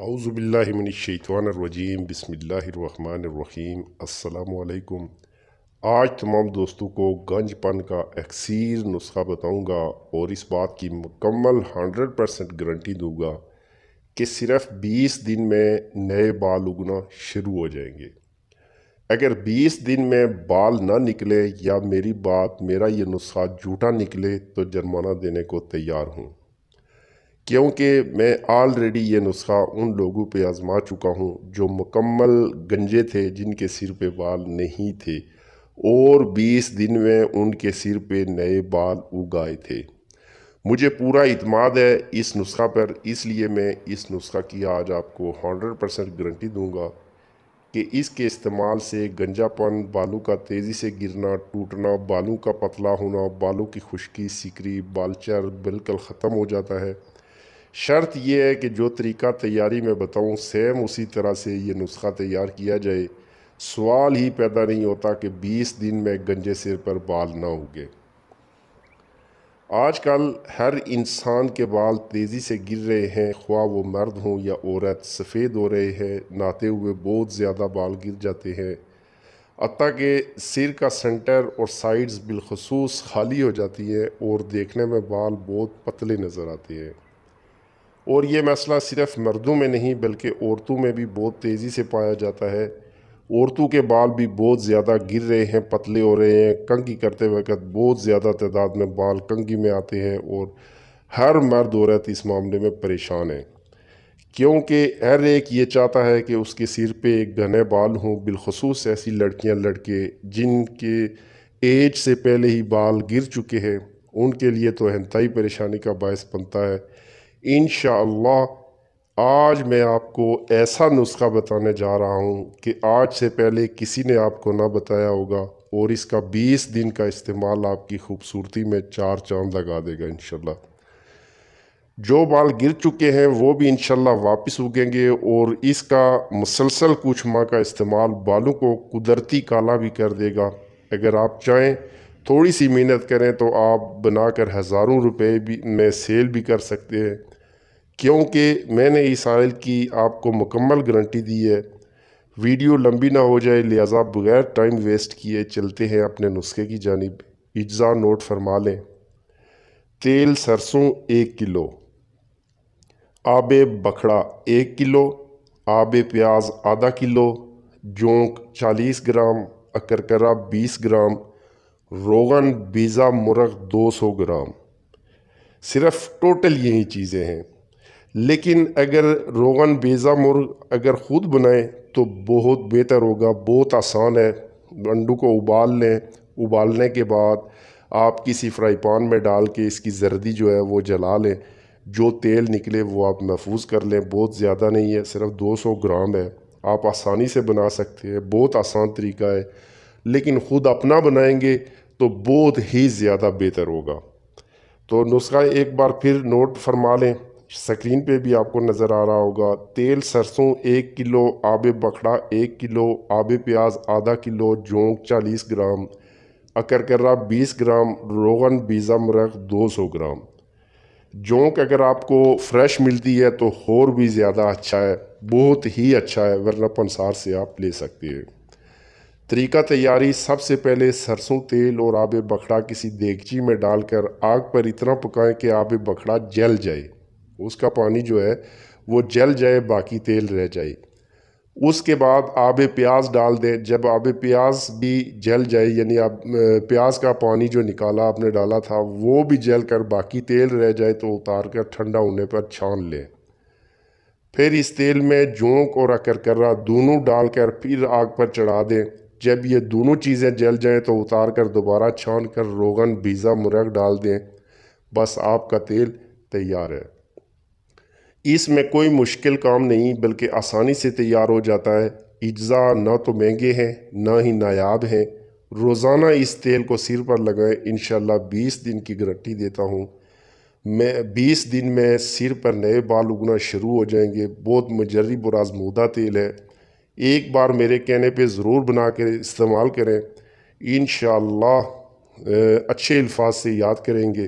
اعوذ باللہ من الشیطان الرجیم بسم اللہ الرحمن الرحیم السلام علیکم۔ آج تمام دوستوں کو گنج پن کا اکثیر نسخہ بتاؤں گا اور اس بات کی مکمل 100% گارنٹی دوں گا کہ صرف 20 دن میں نئے بال اگنا شروع ہو جائیں گے۔ اگر 20 دن میں بال نہ نکلے یا میرا یہ نسخہ جھوٹا نکلے تو جرمانہ دینے کو تیار ہوں، کیونکہ میں آلریڈی یہ نسخہ ان لوگوں پہ آزما چکا ہوں جو مکمل گنجے تھے، جن کے سر پہ بال نہیں تھے، اور 20 دن میں ان کے سر پہ نئے بال اگائے تھے۔ مجھے پورا اعتماد ہے اس نسخہ پر، اس لیے میں اس نسخہ کی آج آپ کو 100% گارنٹی دوں گا کہ اس کے استعمال سے گنجا پن، بالوں کا تیزی سے گرنا، ٹوٹنا، بالوں کا پتلا ہونا، بالوں کی خشکی، سیکری، بالچر بالکل ختم ہو جاتا ہے۔ شرط یہ ہے کہ جو طریقہ تیاری میں بتاؤں سیم اسی طرح سے یہ نسخہ تیار کیا جائے۔ سوال ہی پیدا نہیں ہوتا کہ 20 دن میں گنجے سر پر بال نہ اگے۔ آج کل ہر انسان کے بال تیزی سے گر رہے ہیں، خواہ وہ مرد ہوں یا عورت، سفید ہو رہے ہیں، نہاتے ہوئے بہت زیادہ بال گر جاتے ہیں، حتیٰ کہ سر کا سینٹر اور سائیڈز بالخصوص خالی ہو جاتی ہیں اور دیکھنے میں بال بہت پتلے نظر آتے ہیں۔ اور یہ مسئلہ صرف مردوں میں نہیں بلکہ عورتوں میں بھی بہت تیزی سے پایا جاتا ہے۔ عورتوں کے بال بھی بہت زیادہ گر رہے ہیں، پتلے ہو رہے ہیں، کنگھی کرتے وقت بہت زیادہ تعداد میں بال کنگھی میں آتے ہیں، اور ہر مرد عورت اس معاملے میں پریشان ہے، کیونکہ ہر ایک یہ چاہتا ہے کہ اس کے سر پہ گھنے بال ہوں، بالخصوص ایسی لڑکیاں لڑکے جن کے ایج سے پہلے ہی بال گر چکے ہیں، ان کے لیے تو انتہائی پریشانی کا باعث بنتا ہے۔ انشاءاللہ آج میں آپ کو ایسا نسخہ بتانے جا رہا ہوں کہ آج سے پہلے کسی نے آپ کو نہ بتایا ہوگا، اور اس کا 20 دن کا استعمال آپ کی خوبصورتی میں 4 چاند لگا دے گا انشاءاللہ۔ جو بال گر چکے ہیں وہ بھی انشاءاللہ واپس اگیں گے، اور اس کا مسلسل کچھ ماہ کا استعمال بالوں کو قدرتی کالا بھی کر دے گا۔ اگر آپ چاہیں تھوڑی سی محنت کریں تو آپ بنا کر ہزاروں روپے بھی میں سیل بھی کر سکتے ہیں، کیونکہ میں نے اس آئل کی آپ کو مکمل گارنٹی دی ہے۔ ویڈیو لمبی نہ ہو جائے لہٰذا بغیر ٹائم ویسٹ کیے چلتے ہیں اپنے نسخے کی جانب۔ اجزا نوٹ فرما لیں۔ تیل سرسوں 1 کلو، آب بکھڑا 1 کلو، آب پیاز آدھا کلو، جونک 40 گرام، اکرکرہ 20 گرام، روغن بیضہ مرغ 200 گرام۔ صرف ٹوٹل یہی چیزیں ہیں، لیکن اگر روغن بیضہ مرغ اگر خود بنائیں تو بہت بہتر ہوگا، بہت آسان ہے۔ انڈوں کو ابال لیں، ابالنے کے بعد آپ کسی فرائی پان میں ڈال کے اس کی زردی جو ہے وہ جلا لیں، جو تیل نکلے وہ آپ محفوظ کر لیں، بہت زیادہ نہیں ہے، صرف 200 گرام ہے، آپ آسانی سے بنا سکتے ہیں، بہت آسان طریقہ ہے، لیکن خود اپنا بنائیں گے تو بہت ہی زیادہ بہتر ہوگا۔ تو نسخہ ایک بار پھر نوٹ فرما لیں، سکرین پہ بھی آپ کو نظر آ رہا ہوگا۔ تیل سرسوں 1 کلو، آب بکھڑا 1 کلو، آب پیاز آدھا کلو، جونک 40 گرام، اکرکرہ 20 گرام، روغن بیضہ مرغ 200 گرام۔ جونک اگر آپ کو فریش ملتی ہے تو اور بھی زیادہ اچھا ہے، بہت ہی اچھا ہے، ورنہ پنسار سے آپ لے سکتے ہیں۔ طریقہ تیاری: سب سے پہلے سرسوں تیل اور آب بکھڑا کسی دیگچی میں ڈال کر آگ پر اتنا پکائیں کہ آب بکھڑا جل جائے، اس کا پانی جو ہے وہ جل جائے، باقی تیل رہ جائے۔ اس کے بعد آب پیاز ڈال دیں، جب آب پیاز بھی جل جائے، یعنی پیاز کا پانی جو نکالا آپ نے ڈالا تھا وہ بھی جل کر باقی تیل رہ جائے تو اتار کر ٹھنڈا ہونے پر چھان لیں۔ پھر اس تیل میں جونک اور اکرکرہ دونوں ڈال کر پھر آگ پر چڑھا دیں، جب یہ دونوں چیزیں جل جائیں تو اتار کر دوبارہ چھان کر روغن بیضہ مرغ ڈال دیں، بس آپ کا تیل تیار ہے۔ اس میں کوئی مشکل کام نہیں بلکہ آسانی سے تیار ہو جاتا ہے۔ اجزاء نہ تو مہنگے ہیں نہ ہی نایاب ہیں، روزانہ اس تیل کو سر پر لگائیں، انشاءاللہ 20 دن کی گارنٹی دیتا ہوں، 20 دن میں سر پر نئے بال اگنا شروع ہو جائیں گے۔ بہت مجرب اور آزمودہ تیل ہے، ایک بار میرے کہنے پہ ضرور بنا کر استعمال کریں، انشاءاللہ اچھے الفاظ سے یاد کریں گے،